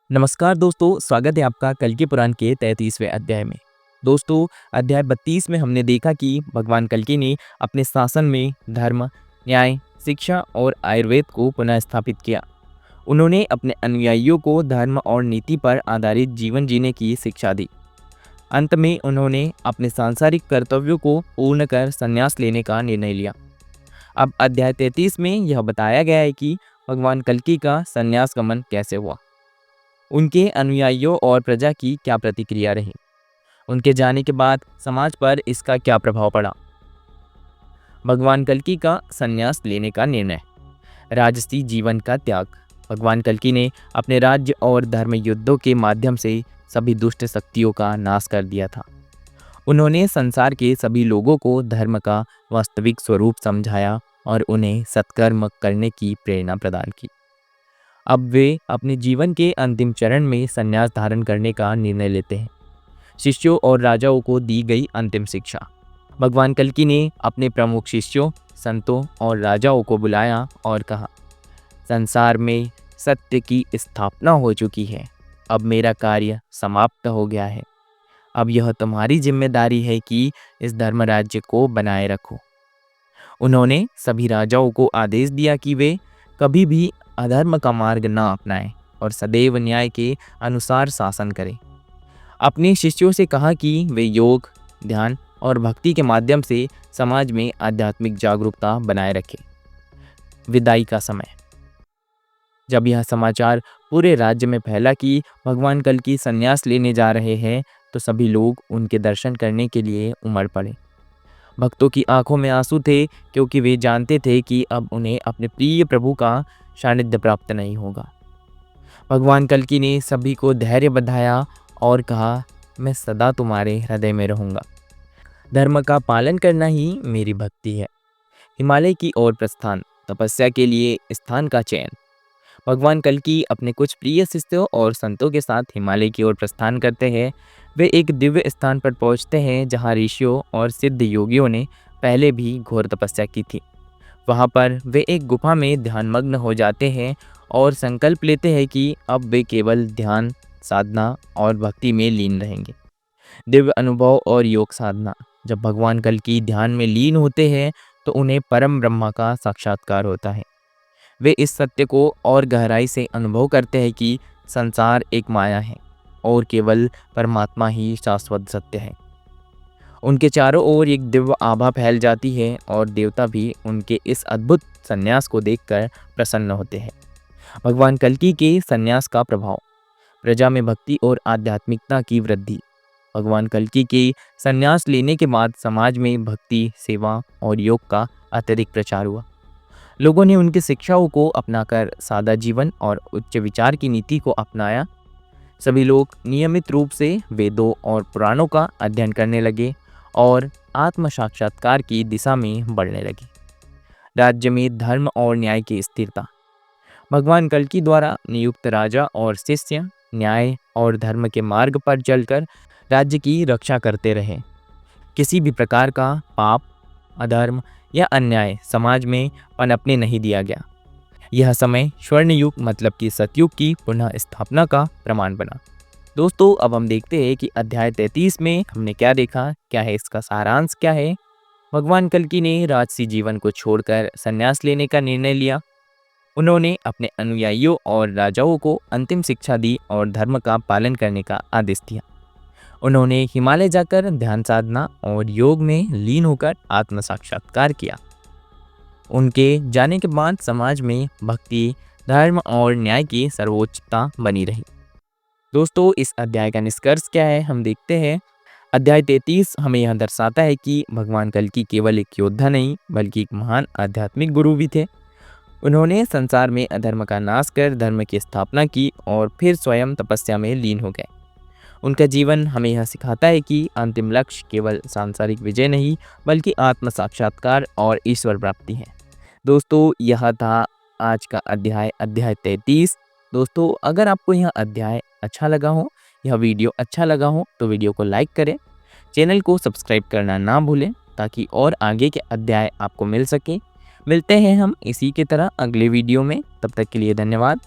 नमस्कार दोस्तों, स्वागत है आपका कल के पुराण के 33वें अध्याय में। दोस्तों, अध्याय 32 में हमने देखा कि भगवान कल्कि ने अपने शासन में धर्म, न्याय, शिक्षा और आयुर्वेद को पुनः स्थापित किया। उन्होंने अपने अनुयायियों को धर्म और नीति पर आधारित जीवन जीने की शिक्षा दी। अंत में उन्होंने अपने सांसारिक कर्तव्यों को पूर्ण कर संन्यास लेने का निर्णय लिया। अब अध्याय 33 में यह बताया गया है कि भगवान कल्कि का संन्यास गमन कैसे हुआ, उनके अनुयायियों और प्रजा की क्या प्रतिक्रिया रही, उनके जाने के बाद समाज पर इसका क्या प्रभाव पड़ा। भगवान कल्कि का संन्यास लेने का निर्णय। राजसी जीवन का त्याग। भगवान कल्कि ने अपने राज्य और धर्म युद्धों के माध्यम से सभी दुष्ट शक्तियों का नाश कर दिया था। उन्होंने संसार के सभी लोगों को धर्म का वास्तविक स्वरूप समझाया और उन्हें सत्कर्म करने की प्रेरणा प्रदान की। अब वे अपने जीवन के अंतिम चरण में संन्यास धारण करने का निर्णय लेते हैं। शिष्यों और राजाओं को दी गई अंतिम शिक्षा। भगवान कल्कि ने अपने प्रमुख शिष्यों, संतों और राजाओं को बुलाया और कहा, संसार में सत्य की स्थापना हो चुकी है। अब मेरा कार्य समाप्त हो गया है। अब यह तुम्हारी जिम्मेदारी है कि इस धर्म राज्य को बनाए रखो। उन्होंने सभी राजाओं को आदेश दिया कि वे कभी भी अधर्म का मार्ग न अपनाएं और सदैव न्याय के अनुसार शासन करें। अपने शिष्यों से कहा कि वे योग, ध्यान और भक्ति के माध्यम से समाज में आध्यात्मिक जागरूकता बनाए रखें। विदाई का समय। जब यह समाचार पूरे राज्य में फैला कि भगवान कल्कि संन्यास लेने जा रहे हैं, तो सभी लोग उनके दर्शन करने के लिए उमड़ पड़े। भक्तों की आंखों में आंसू थे, क्योंकि वे जानते थे कि अब उन्हें अपने प्रिय प्रभु का सानिध्य प्राप्त नहीं होगा। भगवान कल्कि ने सभी को धैर्य बंधाया और कहा, मैं सदा तुम्हारे हृदय में रहूंगा। धर्म का पालन करना ही मेरी भक्ति है। हिमालय की ओर प्रस्थान। तपस्या के लिए स्थान का चयन। भगवान कल्कि अपने कुछ प्रिय शिष्यों और संतों के साथ हिमालय की ओर प्रस्थान करते हैं। वे एक दिव्य स्थान पर पहुंचते हैं जहां ऋषियों और सिद्ध योगियों ने पहले भी घोर तपस्या की थी। वहां पर वे एक गुफा में ध्यानमग्न हो जाते हैं और संकल्प लेते हैं कि अब वे केवल ध्यान, साधना और भक्ति में लीन रहेंगे। दिव्य अनुभव और योग साधना। जब भगवान कल्कि ध्यान में लीन होते हैं तो उन्हें परम ब्रह्मा का साक्षात्कार होता है। वे इस सत्य को और गहराई से अनुभव करते हैं कि संसार एक माया है और केवल परमात्मा ही शाश्वत सत्य है। उनके चारों ओर एक दिव्य आभा फैल जाती है और देवता भी उनके इस अद्भुत संन्यास को देखकर प्रसन्न होते हैं। भगवान कल्कि के संन्यास का प्रभाव। प्रजा में भक्ति और आध्यात्मिकता की वृद्धि। भगवान कल्कि के संन्यास लेने के बाद समाज में भक्ति, सेवा और योग का अत्यधिक प्रचार हुआ। लोगों ने उनकी शिक्षाओं को अपनाकर सादा जीवन और उच्च विचार की नीति को अपनाया। सभी लोग नियमित रूप से वेदों और पुराणों का अध्ययन करने लगे और आत्म साक्षात्कार की दिशा में बढ़ने लगे। राज्य में धर्म और न्याय की स्थिरता। भगवान कल्कि द्वारा नियुक्त राजा और शिष्य न्याय और धर्म के मार्ग पर चलकर राज्य की रक्षा करते रहे। किसी भी प्रकार का पाप, अधर्म या अन्याय समाज में पनपने नहीं दिया गया। यह समय स्वर्ण युग मतलब कि सतयुग की पुनः स्थापना का प्रमाण बना। दोस्तों, अब हम देखते हैं कि अध्याय 33 में हमने क्या देखा, क्या है इसका सारांश क्या है। भगवान कल्कि ने राजसी जीवन को छोड़कर संन्यास लेने का निर्णय लिया। उन्होंने अपने अनुयायियों और राजाओं को अंतिम शिक्षा दी और धर्म का पालन करने का आदेश दिया। उन्होंने हिमालय जाकर ध्यान साधना और योग में लीन होकर आत्म साक्षात्कार किया। उनके जाने के बाद समाज में भक्ति, धर्म और न्याय की सर्वोच्चता बनी रही। दोस्तों, इस अध्याय का निष्कर्ष क्या है, हम देखते हैं। अध्याय 33 हमें यह दर्शाता है कि भगवान कल्कि केवल एक योद्धा नहीं बल्कि एक महान आध्यात्मिक गुरु भी थे। उन्होंने संसार में अधर्म का नाश कर धर्म की स्थापना की और फिर स्वयं तपस्या में लीन हो गए। उनका जीवन हमें यह सिखाता है कि अंतिम लक्ष्य केवल सांसारिक विजय नहीं बल्कि आत्म साक्षात्कार और ईश्वर प्राप्ति है। दोस्तों, यह था आज का अध्याय 33। दोस्तों, अगर आपको यह अध्याय अच्छा लगा हो, यह वीडियो अच्छा लगा हो तो वीडियो को लाइक करें, चैनल को सब्सक्राइब करना ना भूलें ताकि और आगे के अध्याय आपको मिल सके। मिलते हैं हम इसी के तरह अगले वीडियो में। तब तक के लिए धन्यवाद।